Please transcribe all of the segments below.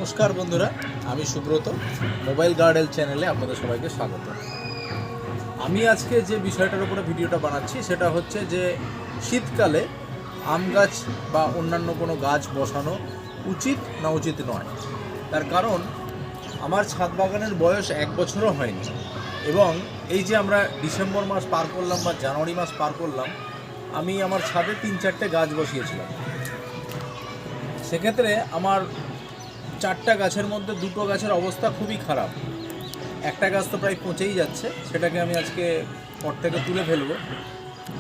নমস্কার বন্ধুরা, আমি সুব্রত। মোবাইল গার্ডেন চ্যানেলে আপনাদের সবাইকে স্বাগত। আমি আজকে যে বিষয়টার উপরে ভিডিওটা বানাচ্ছি সেটা হচ্ছে যে শীতকালে আম গাছ বা অন্যান্য কোনো গাছ বসানো উচিত না উচিত নয়। তার কারণ আমার ছাদ বাগানের বয়স 1 বছরও হয়নি, এবং এই যে আমরা ডিসেম্বর মাস পার করলাম বা জানুয়ারি মাস পার করলাম, আমি আমার ছাদে 3-4টে গাছ বসিয়েছিলাম। সেক্ষেত্রে আমার 4টা গাছের মধ্যে 2টো গাছের অবস্থা খুবই খারাপ। একটা গাছ তো প্রায় পচেই যাচ্ছে, সেটাকে আমি আজকে পট থেকে তুলে ফেলবো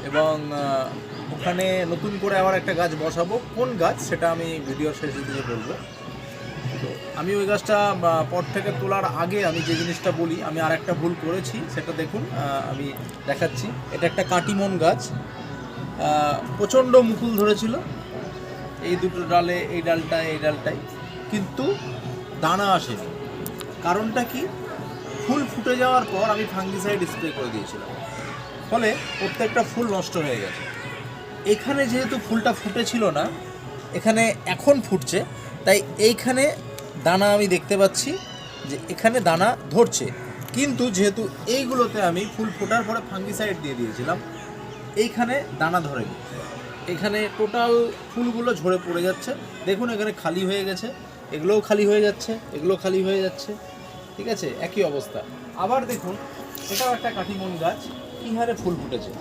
এবং ওখানে নতুন করে আবার একটা গাছ বসাবো। কোন গাছ সেটা আমি ভিডিওর শেষের দিকে বলবো। তো আমি ওই গাছটা পট থেকে তোলার আগে আমি যে জিনিসটা বলি, আমি আর একটা ভুল করেছি, সেটা দেখুন, আমি দেখাচ্ছি। এটা একটা কাটিমন গাছ, প্রচণ্ড মুকুল ধরেছিল এই দুটো ডালে, এই ডালটায়, কিন্তু দানা আসেনি। কারণটা কি? ফুল ফুটে যাওয়ার পর আমি ফাঙ্গিসাইড স্প্রে করে দিয়েছিলাম, ফলে প্রত্যেকটা ফুল নষ্ট হয়ে গেছে। এখানে যেহেতু ফুলটা ফুটেছিল না, এখানে এখন ফুটছে, তাই এইখানে দানা আমি দেখতে পাচ্ছি যে এখানে দানা ধরছে। কিন্তু যেহেতু এইগুলোতে আমি ফুল ফোটার পরে ফাঙ্গিসাইড দিয়ে দিয়েছিলাম, এইখানে দানা ধরেনি। এখানে টোটাল ফুলগুলো ঝরে পড়ে যাচ্ছে। দেখুন এখানে খালি হয়ে গেছে, এগুলোও খালি হয়ে যাচ্ছে, এগুলো খালি হয়ে যাচ্ছে, ঠিক আছে, একই অবস্থা। আবার দেখুন, এটাও একটা কাঠিমন গাছ, কী হারে ফুল ফুটেছে।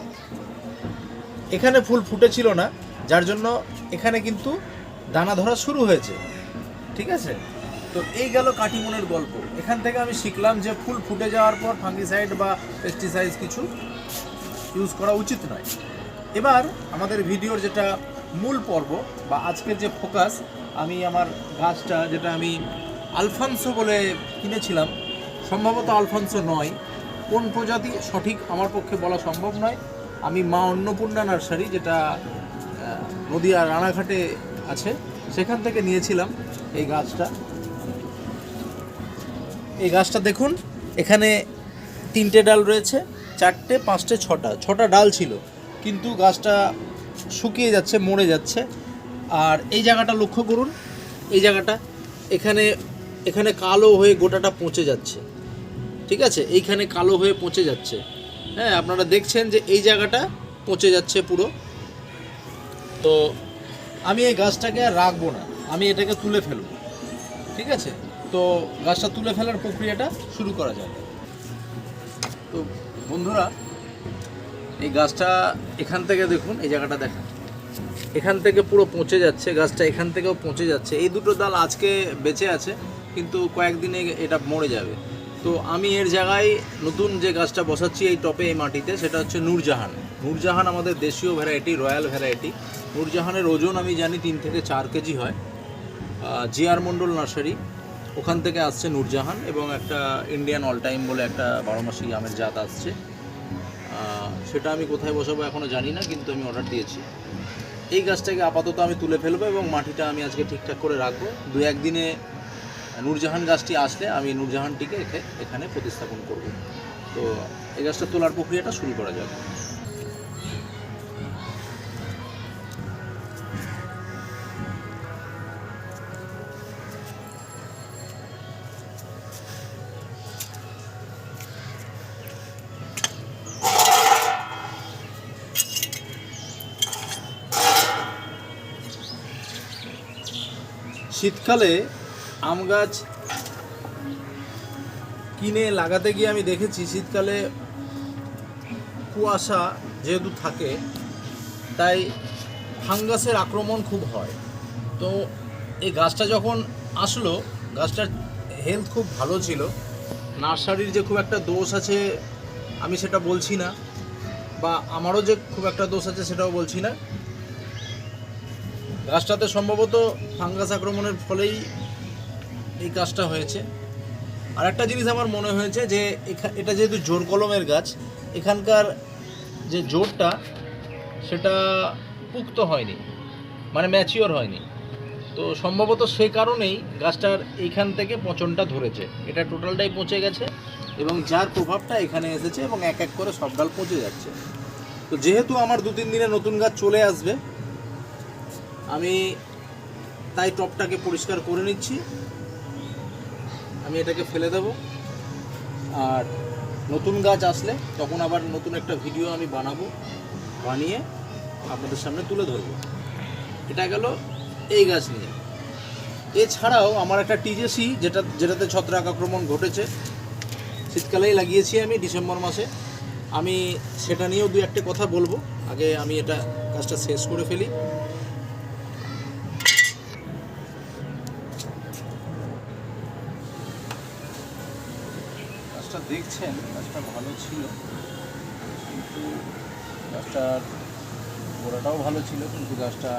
এখানে ফুল ফুটেছিল না, যার জন্য এখানে কিন্তু দানা ধরা শুরু হয়েছে, ঠিক আছে। তো এই গেল কাঠিমনের গল্প। এখান থেকে আমি শিখলাম যে ফুল ফুটে যাওয়ার পর ফাঙ্গিসাইড বা পেস্টিসাইড কিছু ইউজ করা উচিত নয়। এবার আমাদের ভিডিওর যেটা মূল পর্ব বা আজকের যে ফোকাস, আমি আমার গাছটা, যেটা আমি আলফানসো বলে কিনেছিলাম, সম্ভবত আলফানসো নয়, কোন প্রজাতি সঠিক আমার পক্ষে বলা সম্ভব নয়। আমি মা অন্নপূর্ণা নার্সারি, যেটা নদিয়া রানাঘাটে আছে, সেখান থেকে নিয়েছিলাম এই গাছটা। এই গাছটা দেখুন, এখানে 3টে ডাল রয়েছে, 4টে, 5টে, 6টা ডাল ছিল, কিন্তু গাছটা শুকিয়ে যাচ্ছে, মরে যাচ্ছে। আর এই জায়গাটা লক্ষ্য করুন, এই জায়গাটা এখানে কালো হয়ে গোটাটা পচে যাচ্ছে, ঠিক আছে, এইখানে কালো হয়ে পচে যাচ্ছে। হ্যাঁ, আপনারা দেখছেন যে এই জায়গাটা পচে যাচ্ছে পুরো। তো আমি এই গাছটাকে আর রাখবো না, আমি এটাকে তুলে ফেলবো, ঠিক আছে। তো গাছটা তুলে ফেলার প্রক্রিয়াটা শুরু করা যাবে। তো বন্ধুরা, এই গাছটা এখান থেকে দেখুন, এই জায়গাটা দেখা, এখান থেকে পুরো পচে যাচ্ছে গাছটা, এখান থেকেও পচে যাচ্ছে। এই দুটো ডাল আজকে বেঁচে আছে, কিন্তু কয়েকদিনে এটা মরে যাবে। তো আমি এর জায়গায় নতুন যে গাছটা বসাচ্ছি এই টপে, এই মাটিতে, সেটা হচ্ছে নূরজাহান আমাদের দেশীয় ভ্যারাইটি, রয়্যাল ভ্যারাইটি। নূরজাহানের ওজন আমি জানি 3 থেকে 4 কেজি হয়। জিআর মণ্ডল নার্সারি, ওখান থেকে আসছে নূরজাহান, এবং একটা ইন্ডিয়ান অল টাইম বলে একটা 12 মাসি আমের জাত আসছে। সেটা আমি কোথায় বসাবো এখনও জানি না, কিন্তু আমি অর্ডার দিয়েছি। এই গাছটাকে আপাতত আমি তুলে ফেলবো এবং মাটিটা আমি আজকে ঠিকঠাক করে রাখবো। 2-1 দিনে নূরজাহান গাছটি আসলে আমি নূরজাহানটিকে এখানে প্রতিস্থাপন করব। তো এই গাছটা তোলার প্রক্রিয়াটা শুরু করা যাবে। শীতকালে আম গাছ কিনে লাগাতে গিয়ে আমি দেখেছি, শীতকালে কুয়াশা যেহেতু থাকে, তাই ফাঙ্গাসের আক্রমণ খুব হয়। তো এই গাছটা যখন আসলো, গাছটার হেলথ খুব ভালো ছিল। নার্সারির যে খুব একটা দোষ আছে আমি সেটা বলছি না, বা আমারও যে খুব একটা দোষ আছে সেটাও বলছি না। গাছটাতে সম্ভবত ফাঙ্গাস আক্রমণের ফলেই এই কাজটা হয়েছে। আর একটা জিনিস আমার মনে হয়েছে যে এটা যেহেতু জোর কলমের গাছ, এখানকার যে জোরটা সেটা পুক্ত হয়নি, মানে ম্যাচিওর হয়নি। তো সম্ভবত সেই কারণেই গাছটার এইখান থেকে পচনটা ধরেছে। এটা টোটালটাই পচে গেছে এবং যার প্রভাবটা এখানে এসেছে, এবং এক এক করে সব ডাল পচে যাচ্ছে। তো যেহেতু আমার 2-3 দিনে নতুন গাছ চলে আসবে, আমি তাই টপটাকে পরিষ্কার করে নিচ্ছি আমি এটাকে ফেলে দেব। আর নতুন গাছ আসলে তখন আবার নতুন একটা ভিডিও আমি বানাবো, বানিয়ে আপনাদের সামনে তুলে ধরবো। এটা গেল এই গাছ নিয়ে। এছাড়াও আমার একটা টিজেসি যেটাতে ছত্রাক আক্রমণ ঘটেছে, শীতকালেই লাগিয়েছি আমি ডিসেম্বর মাসে। আমি সেটা নিয়েও দু একটা কথা বলবো। আগে আমি এটা কাজটা শেষ করে ফেলি। গাছটা দেখছেন, গাছটা ভালো ছিল, কিন্তু গাছটার গোড়াটাও ভালো ছিল, কিন্তু গাছটা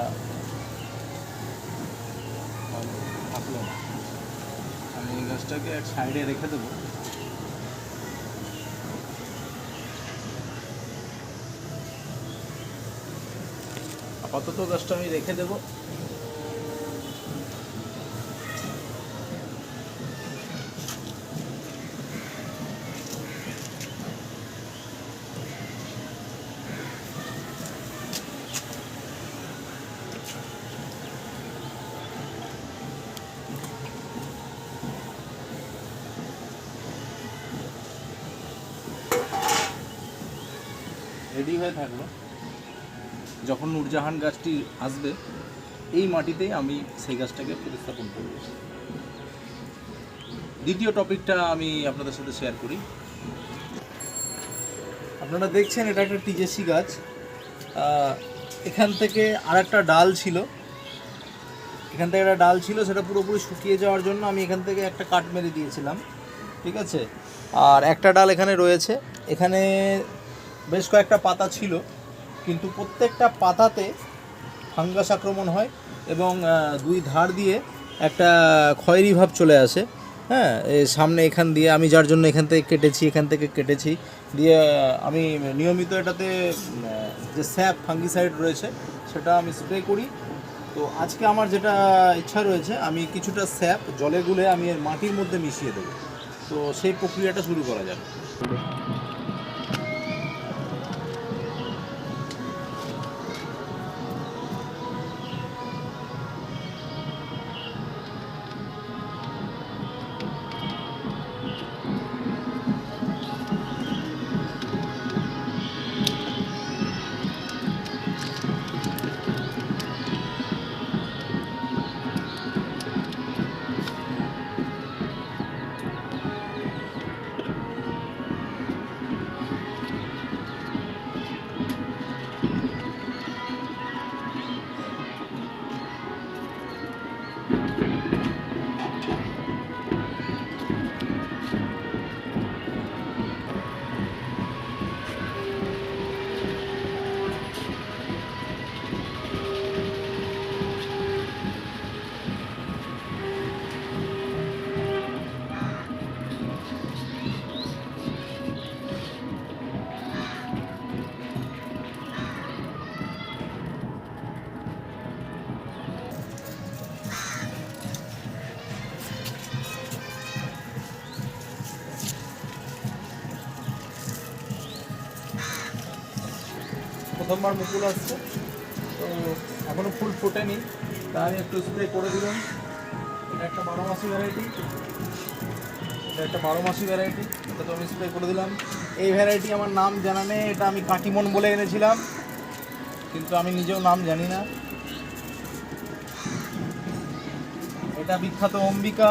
থাকলো না। আমি এই গাছটাকে এক সাইডে রেখে দেবো। আপাতত গাছটা আমি রেখে দেব। রেডি হয়ে থাকলো। যখন নূরজাহান গাছটি আসবে, এই মাটিতেই আমি সেই গাছটাকে প্রতিস্থাপন করব। দ্বিতীয় টপিকটা আমি আপনাদের সাথে শেয়ার করি। আপনারা দেখছেন এটা একটা টিজেসি গাছ। এখান থেকে আর একটা ডাল ছিল, সেটা পুরোপুরি শুকিয়ে যাওয়ার জন্য আমি এখান থেকে একটা কাট মেরে দিয়েছিলাম, ঠিক আছে। আর একটা ডাল এখানে রয়েছে। এখানে বেশ কয়েকটা পাতা ছিল, কিন্তু প্রত্যেকটা পাতাতে ফাঙ্গাস আক্রমণ হয় এবং দুই ধার দিয়ে একটা খয়েরি ভাব চলে আসে। হ্যাঁ, সামনে এখান দিয়ে আমি যার জন্য এখান থেকে কেটেছি দিয়ে আমি নিয়মিত এটাতে যে স্যাপ ফাঙ্গিসাইড রয়েছে সেটা আমি স্প্রে করি। তো আজকে আমার যেটা ইচ্ছা রয়েছে, আমি কিছুটা স্যাপ জলে গুলে আমি এর মাটির মধ্যে মিশিয়ে দেবো। তো সেই প্রক্রিয়াটা শুরু করা যাবে। প্রথমবার মুকুল আসছে, তো এখনও ফুল ফোটেনি, তা আমি একটু স্প্রে করে দিলাম। এটা একটা 12 মাসি ভ্যারাইটি, এটা তো আমি স্প্রে করে দিলাম। এই ভ্যারাইটি আমার নাম জানা নেই, এটা আমি কাটিমন বলে এনেছিলাম, কিন্তু আমি নিজেও নাম জানি না। এটা বিখ্যাত অম্বিকা।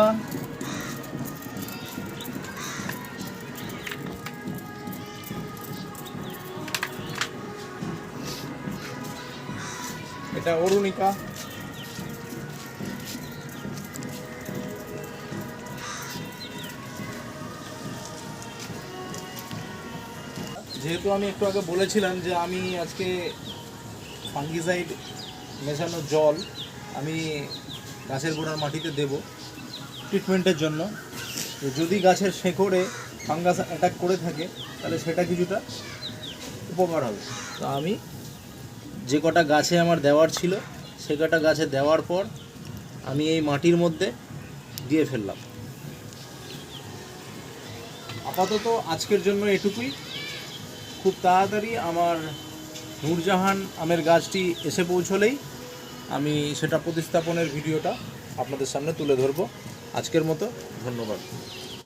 এটা অরুণিকা। যেহেতু আমি একটু আগে বলেছিলাম যে আমি আজকে ফাঙ্গিসাইড মেশানো জল আমি গাছের গোড়ার মাটিতে দেব ট্রিটমেন্টের জন্য। যদি গাছের শেকড়ে ফাঙ্গাস অ্যাটাক করে থাকে তাহলে সেটা কিছুটা উপকার হবে। তো আমি যে কটা গাছে আমার দেওয়ার ছিল সে কটা গাছে দেওয়ার পর আমি এই মাটির মধ্যে দিয়ে ফেললাম। আপাতত আজকের জন্য এটুকুই। খুব তাড়াতাড়ি আমার নূরজাহান আমের গাছটি এসে পৌঁছলেই আমি সেটা প্রতিস্থাপনের ভিডিওটা আপনাদের সামনে তুলে ধরবো। আজকের মতো ধন্যবাদ।